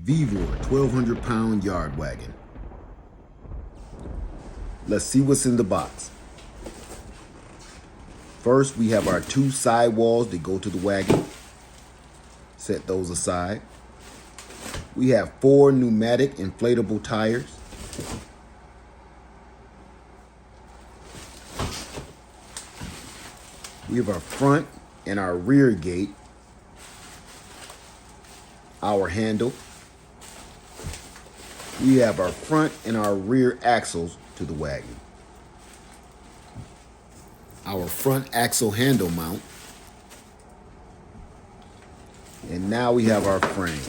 VEVOR 1,200-pound yard wagon. Let's see what's in the box. First, we have our two sidewalls that go to the wagon. Set those aside. We have 4 pneumatic inflatable tires. We have our front and our rear gate, our handle. We have our front and our rear axles to the wagon. Our front axle handle mount. And now we have our frame.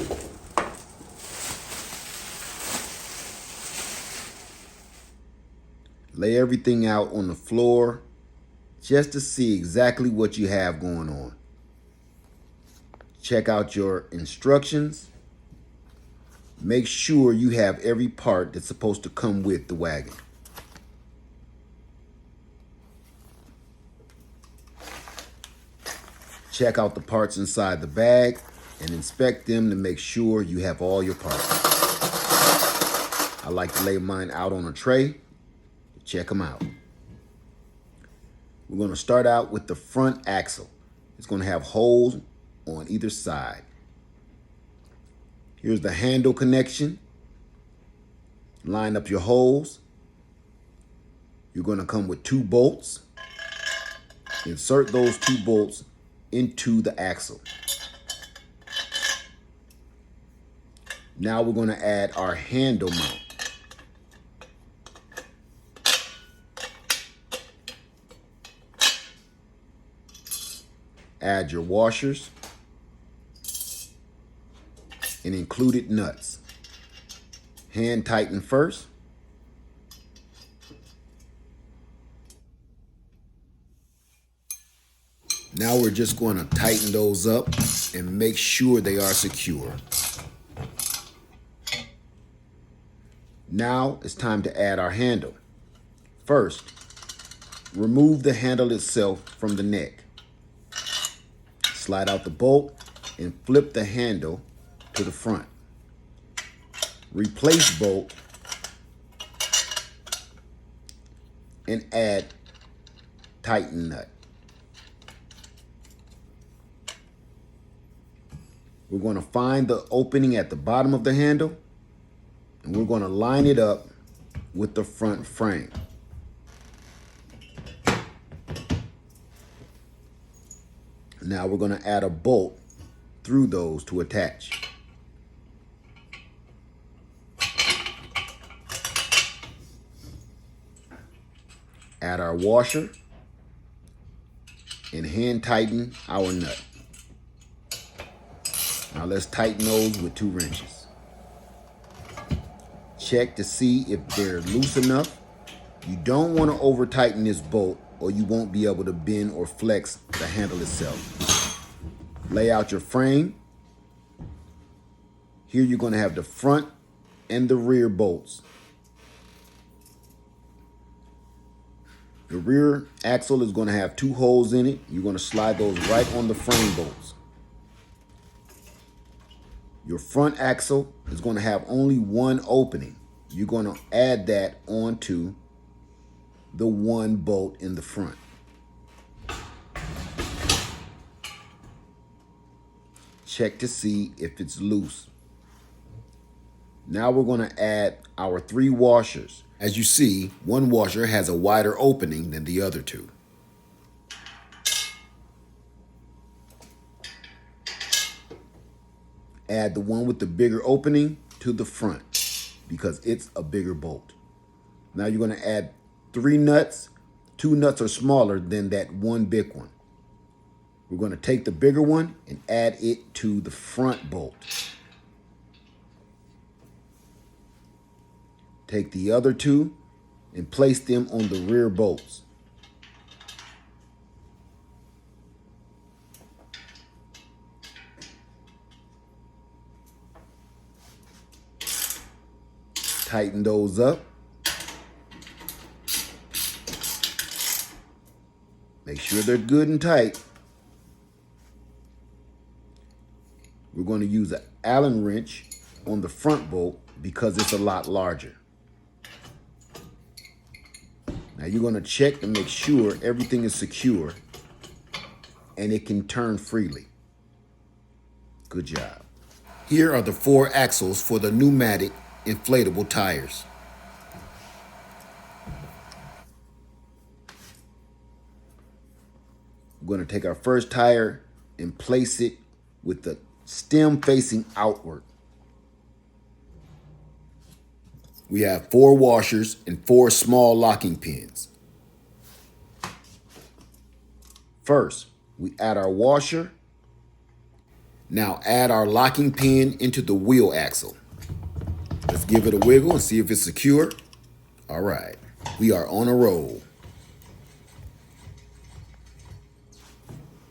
Lay everything out on the floor just to see exactly what you have going on. Check out your instructions. Make sure you have every part that's supposed to come with the wagon. Check out the parts inside the bag and inspect them to make sure you have all your parts. I like to lay mine out on a tray to check them out. We're going to start out with the front axle. It's going to have holes on either side. Here's the handle connection. Line up your holes. You're going to come with 2 bolts. Insert those 2 bolts into the axle. Now we're going to add our handle mount. Add your washers and included nuts. Hand tighten first. Now we're just going to tighten those up and make sure they are secure. Now it's time to add our handle. First, remove the handle itself from the neck. Slide out the bolt and flip the handle to the front. Replace bolt and add tighten nut. We're going to find the opening at the bottom of the handle and we're going to line it up with the front frame. Now we're going to add a bolt through those to attach. Add our washer and hand tighten our nut. Now let's tighten those with 2 wrenches. Check to see if they're loose enough. You don't want to over tighten this bolt or you won't be able to bend or flex the handle itself. Lay out your frame. Here you're going to have the front and the rear bolts. The rear axle is going to have 2 holes in it. You're going to slide those right on the frame bolts. Your front axle is going to have only 1 opening. You're going to add that onto the 1 bolt in the front. Check to see if it's loose. Now we're going to add our 3 washers. As you see, 1 washer has a wider opening than the other 2. Add the one with the bigger opening to the front because it's a bigger bolt. Now you're going to add 3 nuts. 2 nuts are smaller than that 1 big one. We're going to take the bigger one and add it to the front bolt. Take the other 2 and place them on the rear bolts. Tighten those up. Make sure they're good and tight. We're going to use an Allen wrench on the front bolt because it's a lot larger. Now you're going to check to make sure everything is secure and it can turn freely. Good job. Here are the 4 axles for the pneumatic inflatable tires. We're going to take our first tire and place it with the stem facing outward. We have 4 washers and 4 small locking pins. First, we add our washer. Now add our locking pin into the wheel axle. Let's give it a wiggle and see if it's secure. All right, we are on a roll.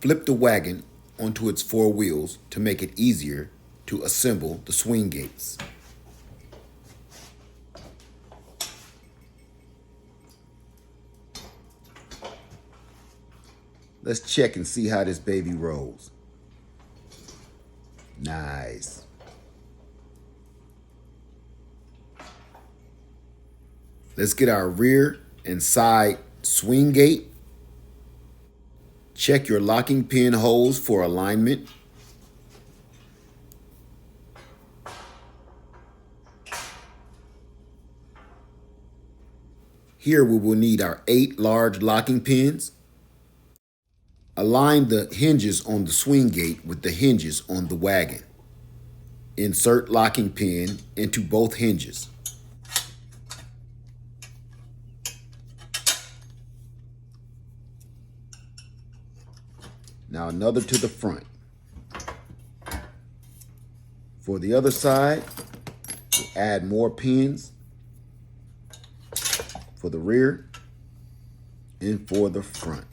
Flip the wagon onto its 4 wheels to make it easier to assemble the swing gates. Let's check and see how this baby rolls. Nice. Let's get our rear and side swing gate. Check your locking pin holes for alignment. Here we will need our 8 large locking pins. Align the hinges on the swing gate with the hinges on the wagon. Insert locking pin into both hinges. Now another to the front. For the other side, we'll add more pins for the rear and for the front.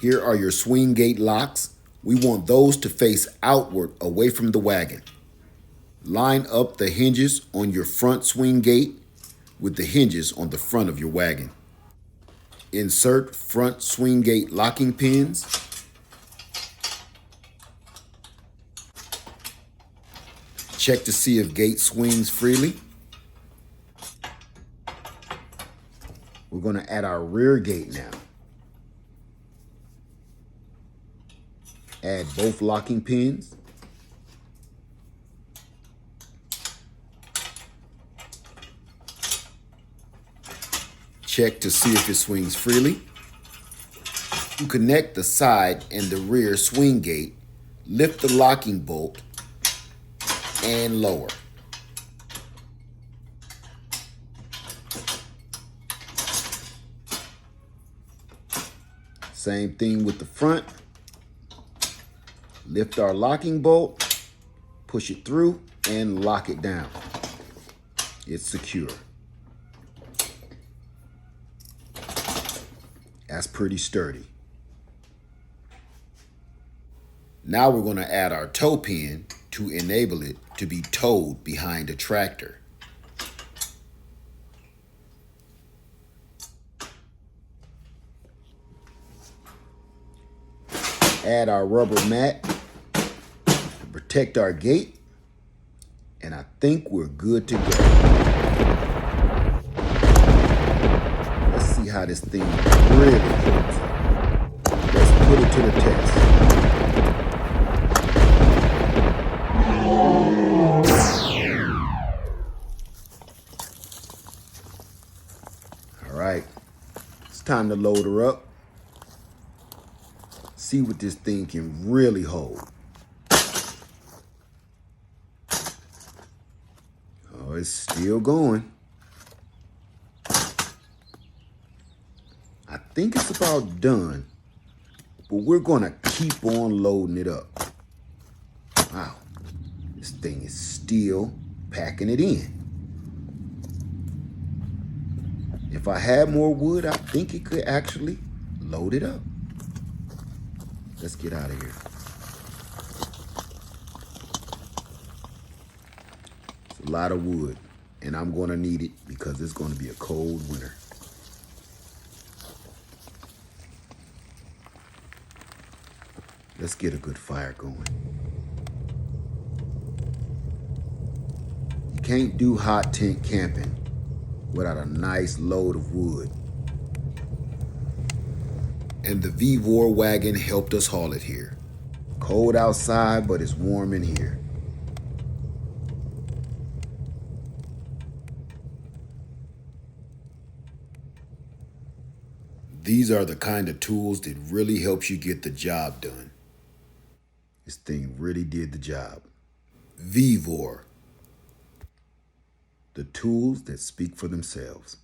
Here are your swing gate locks. We want those to face outward away from the wagon. Line up the hinges on your front swing gate with the hinges on the front of your wagon. Insert front swing gate locking pins. Check to see if gate swings freely. We're going to add our rear gate now. Add both locking pins. Check to see if it swings freely. To connect the side and the rear swing gate, lift the locking bolt and lower. Same thing with the front. Lift our locking bolt, push it through, and lock it down. It's secure. That's pretty sturdy. Now we're going to add our tow pin to enable it to be towed behind a tractor. Add our rubber mat to protect our gate, and I think we're good to go. Let's see how this thing really holds up. Let's put it to the test. All right, it's time to load her up. See what this thing can really hold. Oh, it's still going. I think it's about done, but we're gonna keep on loading it up. Wow, this thing is still packing it in. If I had more wood, I think it could actually load it up. Let's get out of here. It's a lot of wood, and I'm going to need it because it's going to be a cold winter. Let's get a good fire going. You can't do hot tent camping without a nice load of wood. And the VEVOR wagon helped us haul it here. Cold outside, but it's warm in here. These are the kind of tools that really helps you get the job done. This thing really did the job. VEVOR. The tools that speak for themselves.